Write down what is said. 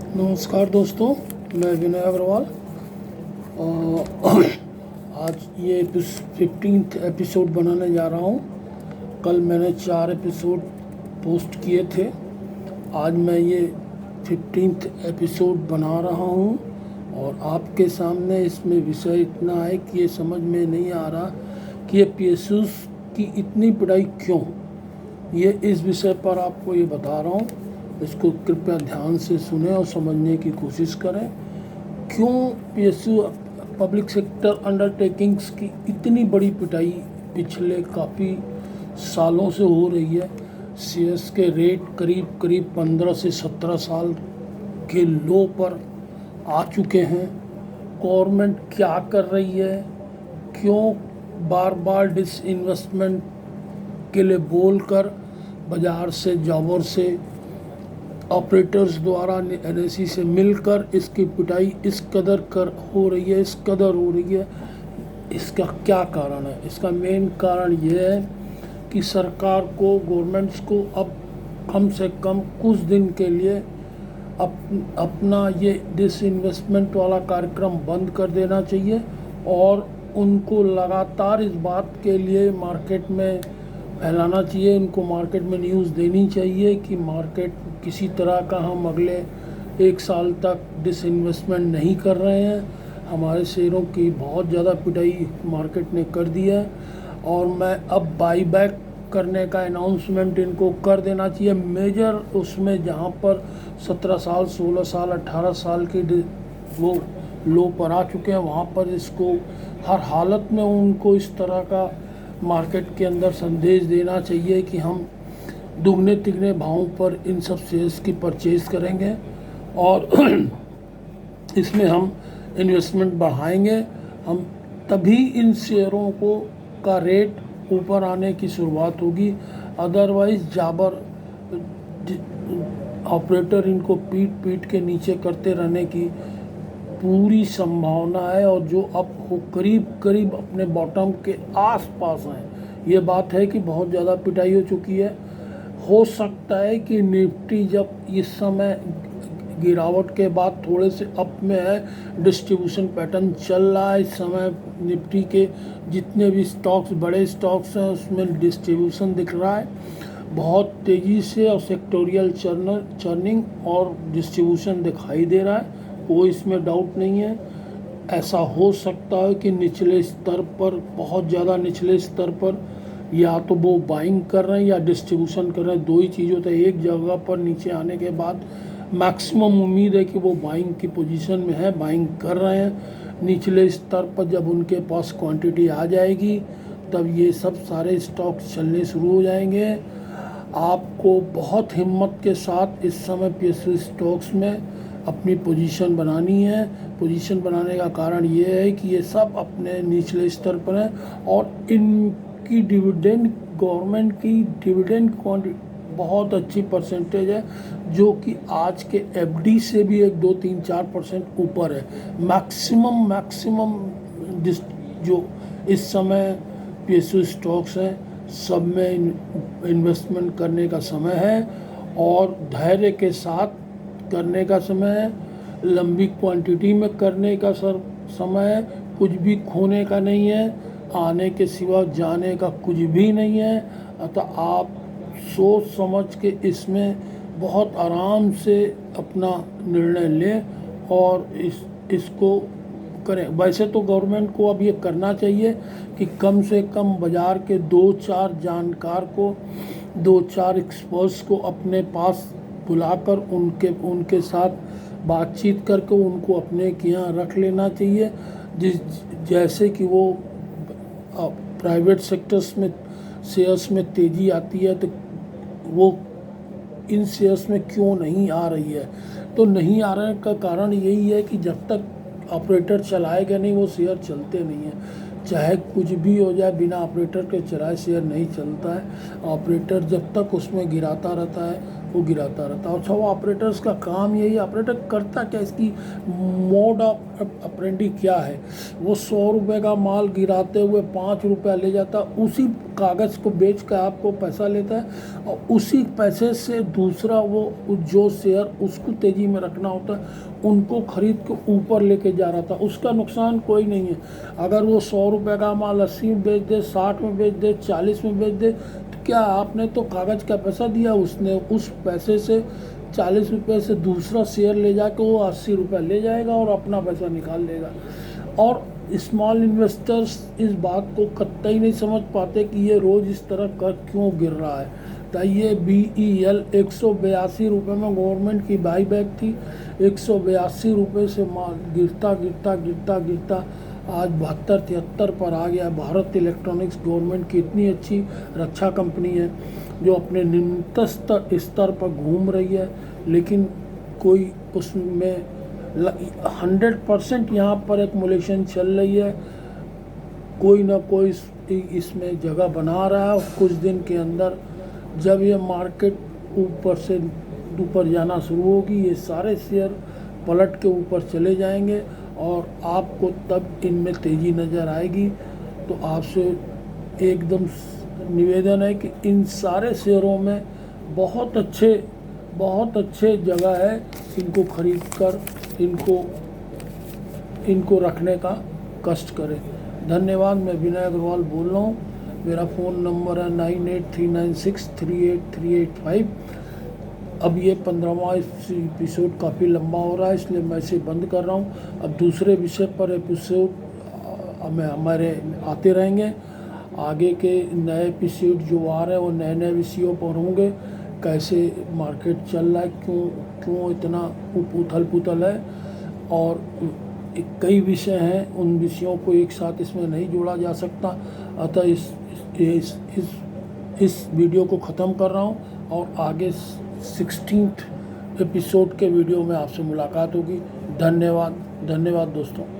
नमस्कार दोस्तों, मैं विनय अग्रवाल। आज ये 15th एपिसोड बनाने जा रहा हूँ। कल मैंने 4 एपिसोड पोस्ट किए थे। आज मैं ये 15th एपिसोड बना रहा हूँ और आपके सामने इसमें विषय इतना है कि ये समझ में नहीं आ रहा कि ये PSUs की इतनी पढ़ाई क्यों। ये इस विषय पर आपको ये बता रहा हूँ। इसको कृपया ध्यान से सुने और समझने की कोशिश करें। क्यों PSU पब्लिक सेक्टर अंडरटेकिंग्स की इतनी बड़ी पिटाई पिछले काफ़ी सालों से हो रही है। CS के रेट करीब 15 से 17 साल के लो पर आ चुके हैं। गवर्नमेंट क्या कर रही है, क्यों बार बार डिसइन्वेस्टमेंट के लिए बोलकर बाज़ार से, जॉबर से, ऑपरेटर्स द्वारा NSE से मिलकर इसकी पिटाई इस कदर हो रही है। इसका क्या कारण है? इसका मेन कारण यह है कि सरकार को, गवर्नमेंट्स को अब कम से कम कुछ दिन के लिए अपना ये डिसइन्वेस्टमेंट वाला कार्यक्रम बंद कर देना चाहिए और उनको लगातार इस बात के लिए मार्केट में फैलाना चाहिए। इनको मार्केट में न्यूज़ देनी चाहिए कि मार्केट किसी तरह का हम अगले 1 साल तक डिसइन्वेस्टमेंट नहीं कर रहे हैं। हमारे शेयरों की बहुत ज़्यादा पिटाई मार्केट ने कर दी है और मैं अब बाईबैक करने का अनाउंसमेंट इनको कर देना चाहिए। मेजर उसमें जहाँ पर 17 साल, 16 साल, 18 साल की वो लो पर आ चुके हैं, वहाँ पर इसको हर हालत में उनको इस तरह का मार्केट के अंदर संदेश देना चाहिए कि हम दुगने तिगने भावों पर इन सब शेयर्स की परचेज करेंगे और इसमें हम इन्वेस्टमेंट बढ़ाएंगे। हम तभी इन शेयरों का रेट ऊपर आने की शुरुआत होगी। अदरवाइज जाबर ऑपरेटर इनको पीट के नीचे करते रहने की पूरी संभावना है और जो अब वो करीब अपने बॉटम के आसपास हैं। ये बात है कि बहुत ज़्यादा पिटाई हो चुकी है। हो सकता है कि निफ्टी जब इस समय गिरावट के बाद थोड़े से अप में है, डिस्ट्रीब्यूशन पैटर्न चल रहा है। इस समय निफ्टी के जितने भी स्टॉक्स, बड़े स्टॉक्स हैं, उसमें डिस्ट्रीब्यूशन दिख रहा है बहुत तेज़ी से और सेक्टोरियल चर्निंग और डिस्ट्रीब्यूशन दिखाई दे रहा है। कोई इसमें डाउट नहीं है। ऐसा हो सकता है कि निचले स्तर पर, बहुत ज़्यादा निचले स्तर पर या तो वो बाइंग कर रहे हैं या डिस्ट्रीब्यूशन कर रहे हैं। दो ही चीज़ होता है। एक जगह पर नीचे आने के बाद मैक्सिमम उम्मीद है कि वो बाइंग की पोजीशन में है, बाइंग कर रहे हैं। निचले स्तर पर जब उनके पास क्वांटिटी आ जाएगी तब ये सब सारे स्टॉक्स चलने शुरू हो जाएंगे। आपको बहुत हिम्मत के साथ इस समय PSU स्टॉक्स में अपनी पोजीशन बनानी है। पोजीशन बनाने का कारण ये है कि ये सब अपने निचले स्तर पर हैं और इनकी डिविडेंड, गवर्नमेंट की डिविडेंड बहुत अच्छी परसेंटेज है जो कि आज के FD से भी 1, 2, 3, 4% ऊपर है। मैक्सिमम जो इस समय PSU स्टॉक्स हैं सब में इन्वेस्टमेंट करने का समय है और धैर्य के साथ करने का समय है। लंबी क्वांटिटी में करने का समय है। कुछ भी खोने का नहीं है, आने के सिवा जाने का कुछ भी नहीं है। अतः आप सोच समझ के इसमें बहुत आराम से अपना निर्णय लें और इसको करें। वैसे तो गवर्नमेंट को अब ये करना चाहिए कि कम से कम बाज़ार के 2-4 जानकार को, 2-4 एक्सपर्ट्स को अपने पास बुलाकर उनके साथ बातचीत करके उनको अपने के यहाँ रख लेना चाहिए। जैसे कि वो प्राइवेट सेक्टर्स में शेयर्स में तेज़ी आती है तो वो इन शेयर्स में क्यों नहीं आ रही है। तो नहीं आ रहे का कारण यही है कि जब तक ऑपरेटर चलाएगा नहीं वो शेयर चलते नहीं हैं। चाहे कुछ भी हो जाए, बिना ऑपरेटर के चलाए शेयर नहीं चलता है। ऑपरेटर जब तक उसमें गिराता रहता है वो गिराता रहता है। अच्छा, वो ऑपरेटर्स का काम यही, ऑपरेटर करता क्या, इसकी मोड ऑफ ऑपरेंडी क्या है, वो 100 रुपये का माल गिराते हुए 5 रुपया ले जाता, उसी कागज़ को बेच कर आपको पैसा लेता है और उसी पैसे से दूसरा वो जो शेयर उसको तेज़ी में रखना होता है उनको खरीद के ऊपर लेके जा रहा था। उसका नुकसान कोई नहीं है। अगर वो 100 रुपये का माल 80 में बेच दे, 60 में बेच दे, 40 में बेच दे, तो क्या आपने तो कागज़ का पैसा दिया, उसने उस पैसे से 40 रुपये से दूसरा शेयर ले जाके वो 80 रुपये ले जाएगा और अपना पैसा निकाल लेगा। और स्मॉल इन्वेस्टर्स इस बात को कतई नहीं समझ पाते कि ये रोज़ इस तरह कर क्यों गिर रहा है। तो ये BEL 182 रुपये में गवर्नमेंट की बाई बैक थी, 182 रुपये से माल गिरता गिरता गिरता गिरता आज 72-73 पर आ गया। भारत इलेक्ट्रॉनिक्स गवर्नमेंट की इतनी अच्छी रक्षा कंपनी है जो अपने निम्नतम स्तर पर घूम रही है, लेकिन कोई उसमें 100% यहाँ पर एक्मुलेशन चल रही है। कोई ना कोई इसमें जगह बना रहा है। कुछ दिन के अंदर जब ये मार्केट ऊपर से ऊपर जाना शुरू होगी, ये सारे शेयर पलट के ऊपर चले जाएंगे और आपको तब इनमें तेज़ी नज़र आएगी। तो आपसे एकदम निवेदन है कि इन सारे शेयरों में बहुत अच्छे जगह है, इनको खरीद कर इनको रखने का कष्ट करें। धन्यवाद। मैं विनय अग्रवाल बोल रहा हूँ। मेरा फ़ोन नंबर है 9839638385। अब ये 15वां एपिसोड काफ़ी लंबा हो रहा है, इसलिए मैं इसे बंद कर रहा हूँ। अब दूसरे विषय पर एपिसोड हमारे आते रहेंगे। आगे के नए एपिसोड जो आ रहे हैं वो नए विषयों पर होंगे। कैसे मार्केट चल रहा है, क्यों इतना उथल पुथल है, और कई विषय हैं, उन विषयों को एक साथ इसमें नहीं जोड़ा जा सकता। अतः इस वीडियो को ख़त्म कर रहा हूँ और आगे 16th एपिसोड के वीडियो में आपसे मुलाकात होगी। धन्यवाद दोस्तों।